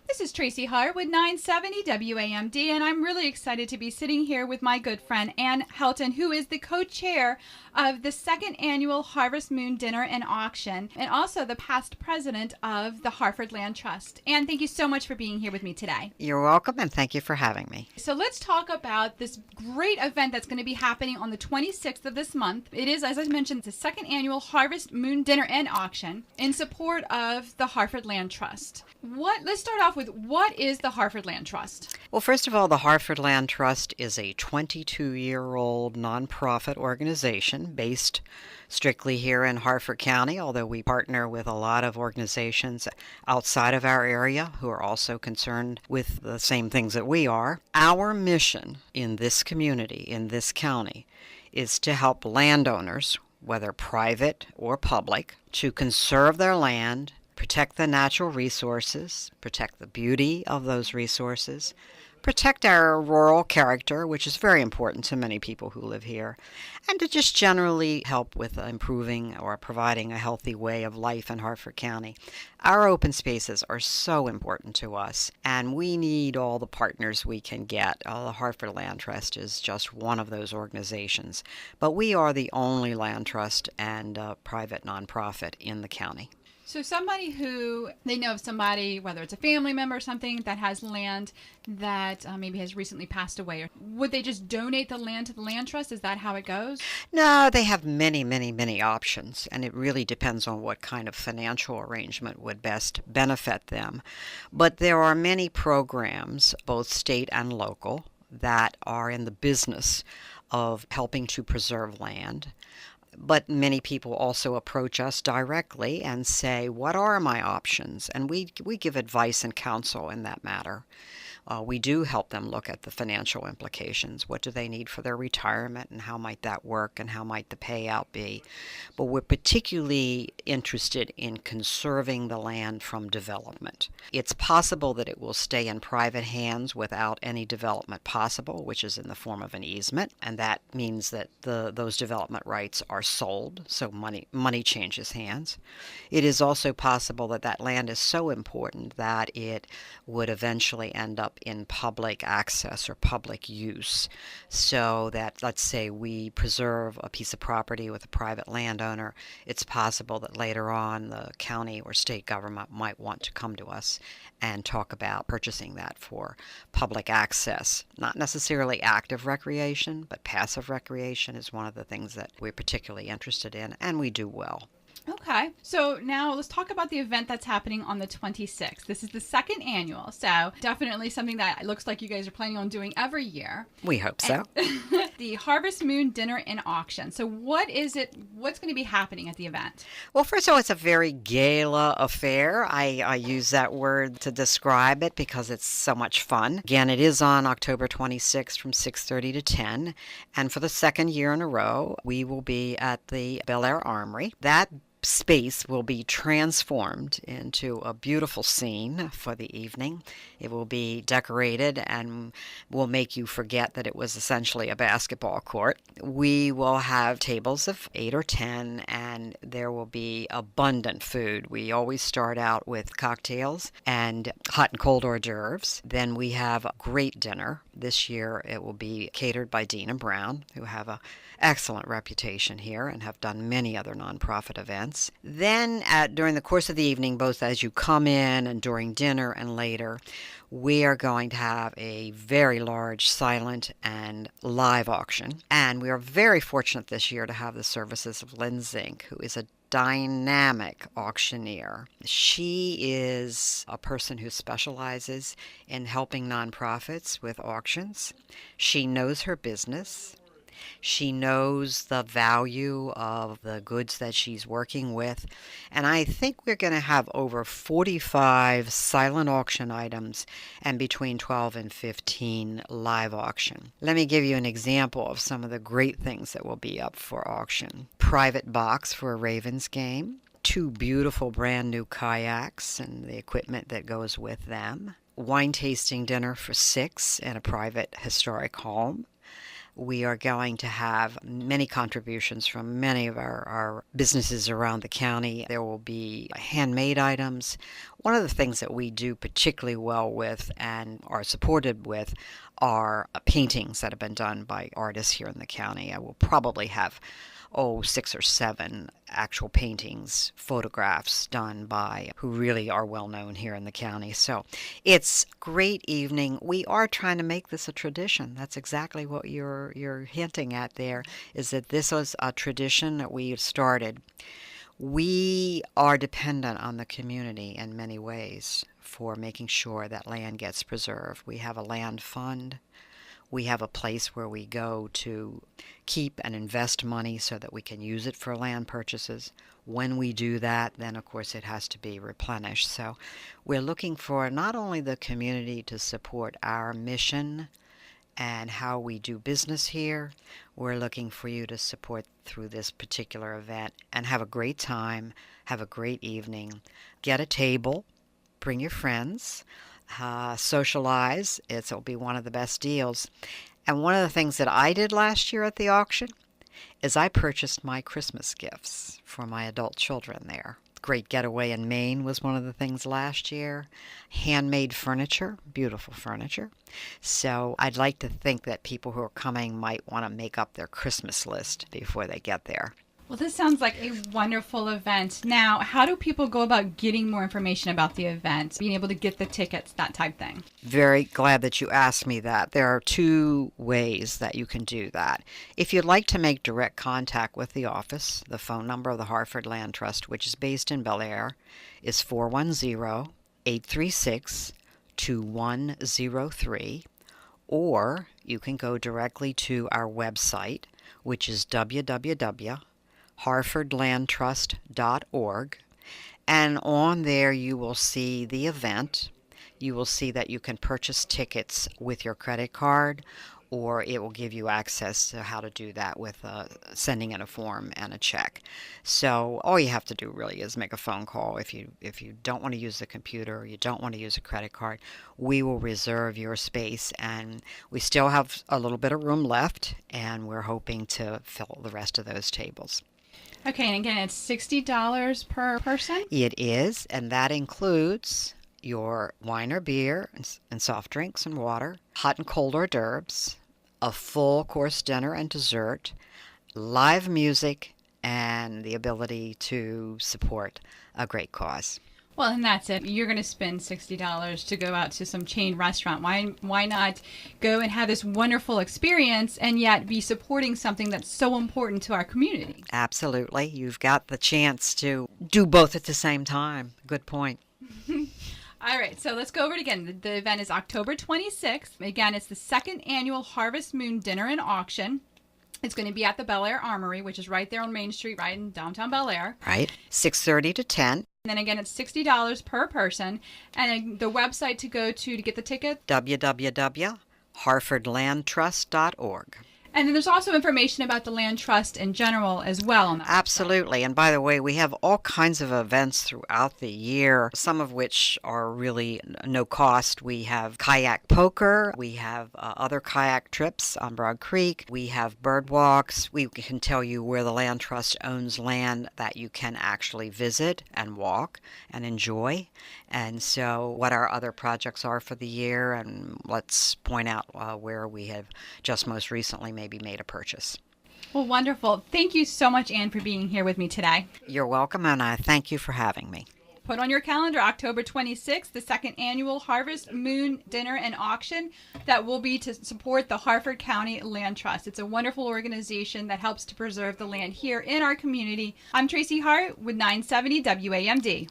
This is Tracy Hart with 970 WAMD, and I'm really excited to be sitting here with my good friend Ann Helton, who is the co-chair of the second annual Harvest Moon Dinner and Auction, and also the past president of the Harford Land Trust. Ann, thank you so much for being here with me today. You're welcome, and thank you for having me. So let's talk about this great event that's going to be happening on the 26th of this month. It is, as I mentioned, the second annual Harvest Moon Dinner and Auction in support of the Harford Land Trust. Let's start off with, what is the Harford Land Trust? Well, first of all, the Harford Land Trust is a 22-year-old nonprofit organization based strictly here in Harford County, although we partner with a lot of organizations outside of our area who are also concerned with the same things that we are. Our mission in this community, in this county, is to help landowners, whether private or public, to conserve their land, protect the natural resources, protect the beauty of those resources, protect our rural character, which is very important to many people who live here, and to just generally help with improving or providing a healthy way of life in Harford County. Our open spaces are so important to us, and we need all the partners we can get. The Harford Land Trust is just one of those organizations, but we are the only land trust and private nonprofit in the county. So somebody who, they know of somebody, whether it's a family member or something, that has land that maybe has recently passed away, would they just donate the land to the land trust? Is that how it goes? No, they have many, many, many options, and it really depends on what kind of financial arrangement would best benefit them. But there are many programs, both state and local, that are in the business of helping to preserve land. But many people also approach us directly and say, what are my options? And we give advice and counsel in that matter. We do help them look at the financial implications. What do they need for their retirement, and how might that work, and how might the payout be? But we're particularly interested in conserving the land from development. It's possible that it will stay in private hands without any development possible, which is in the form of an easement, and that means that those development rights are sold, so money changes hands. It is also possible that that land is so important that it would eventually end up in public access or public use, so that, let's say, we preserve a piece of property with a private landowner. It's possible that later on the county or state government might want to come to us and talk about purchasing that for public access. Not necessarily active recreation, but passive recreation is one of the things that we're particularly interested in, and we do well. Okay, so now let's talk about the event that's happening on the 26th. This is the second annual, so definitely something that it looks like you guys are planning on doing every year. We hope so. The Harvest Moon Dinner and Auction. So what is it? What's going to be happening at the event? Well, first of all, it's a very gala affair. I use that word to describe it because it's so much fun. Again, it is on October 26th from 6:30 to 10, and for the second year in a row, we will be at the Bel Air Armory. That space will be transformed into a beautiful scene for the evening. It will be decorated and will make you forget that it was essentially a basketball court. We will have tables of 8 or 10, and there will be abundant food. We always start out with cocktails and hot and cold hors d'oeuvres. Then we have a great dinner. This year it will be catered by Dean & Brown, who have an excellent reputation here and have done many other nonprofit events. Then during the course of the evening, both as you come in and during dinner and later, we are going to have a very large silent and live auction. And we are very fortunate this year to have the services of Lynn Zink, who is a dynamic auctioneer. She is a person who specializes in helping nonprofits with auctions. She knows her business. She knows the value of the goods that she's working with. And I think we're going to have over 45 silent auction items and between 12 and 15 live auction. Let me give you an example of some of the great things that will be up for auction. Private box for a Ravens game. 2 beautiful brand new kayaks and the equipment that goes with them. Wine tasting dinner for 6 in a private historic home. We are going to have many contributions from many of our businesses around the county. There will be handmade items. One of the things that we do particularly well with and are supported with are paintings that have been done by artists here in the county. I will probably have 6 or 7 actual paintings, photographs done by who really are well known here in the county. So it's a great evening. We are trying to make this a tradition. That's exactly what you're hinting at there, is that this was a tradition that we started. We are dependent on the community in many ways for making sure that land gets preserved. We have a land fund. We have a place where we go to keep and invest money so that we can use it for land purchases. When we do that, then of course it has to be replenished. So we're looking for not only the community to support our mission and how we do business here, we're looking for you to support through this particular event and have a great time, have a great evening. Get a table, bring your friends. Socialize. It'll be one of the best deals. And one of the things that I did last year at the auction is I purchased my Christmas gifts for my adult children there. Great Getaway in Maine was one of the things last year. Handmade furniture, beautiful furniture. So I'd like to think that people who are coming might want to make up their Christmas list before they get there. Well, this sounds like a wonderful event. Now, how do people go about getting more information about the event, being able to get the tickets, that type thing? Very glad that you asked me that. There are 2 ways that you can do that. If you'd like to make direct contact with the office, the phone number of the Harford Land Trust, which is based in Bel Air, is 410-836-2103, or you can go directly to our website, which is www.harfordlandtrust.org, and on there you will see the event. You will see that you can purchase tickets with your credit card, or it will give you access to how to do that with sending in a form and a check. So all you have to do really is make a phone call. If you don't want to use the computer or you don't want to use a credit card, we will reserve your space, and we still have a little bit of room left, and we're hoping to fill the rest of those tables. Okay, and again, it's $60 per person? It is, and that includes your wine or beer and soft drinks and water, hot and cold hors d'oeuvres, a full course dinner and dessert, live music, and the ability to support a great cause. Well, and that's it. You're going to spend $60 to go out to some chain restaurant. Why not go and have this wonderful experience and yet be supporting something that's so important to our community? Absolutely. You've got the chance to do both at the same time. Good point. All right, so let's go over it again. The event is October 26th. Again, it's the 2nd annual Harvest Moon Dinner and Auction. It's going to be at the Bel Air Armory, which is right there on Main Street, right in downtown Bel Air. Right, 6:30 to 10. And then again, it's $60 per person. And the website to go to get the ticket? www.harfordlandtrust.org. And then there's also information about the land trust in general as well on that. Absolutely. And by the way, we have all kinds of events throughout the year, some of which are really no cost. We have kayak poker. We have other kayak trips on Broad Creek. We have bird walks. We can tell you where the land trust owns land that you can actually visit and walk and enjoy. And so what our other projects are for the year, and let's point out where we have just most recently maybe made a purchase. Well, wonderful. Thank you so much, Ann, for being here with me today. You're welcome, and I thank you for having me. Put on your calendar October 26th, the 2nd annual Harvest Moon Dinner and Auction that will be to support the Harford County Land Trust. It's a wonderful organization that helps to preserve the land here in our community. I'm Tracy Hart with 970 WAMD.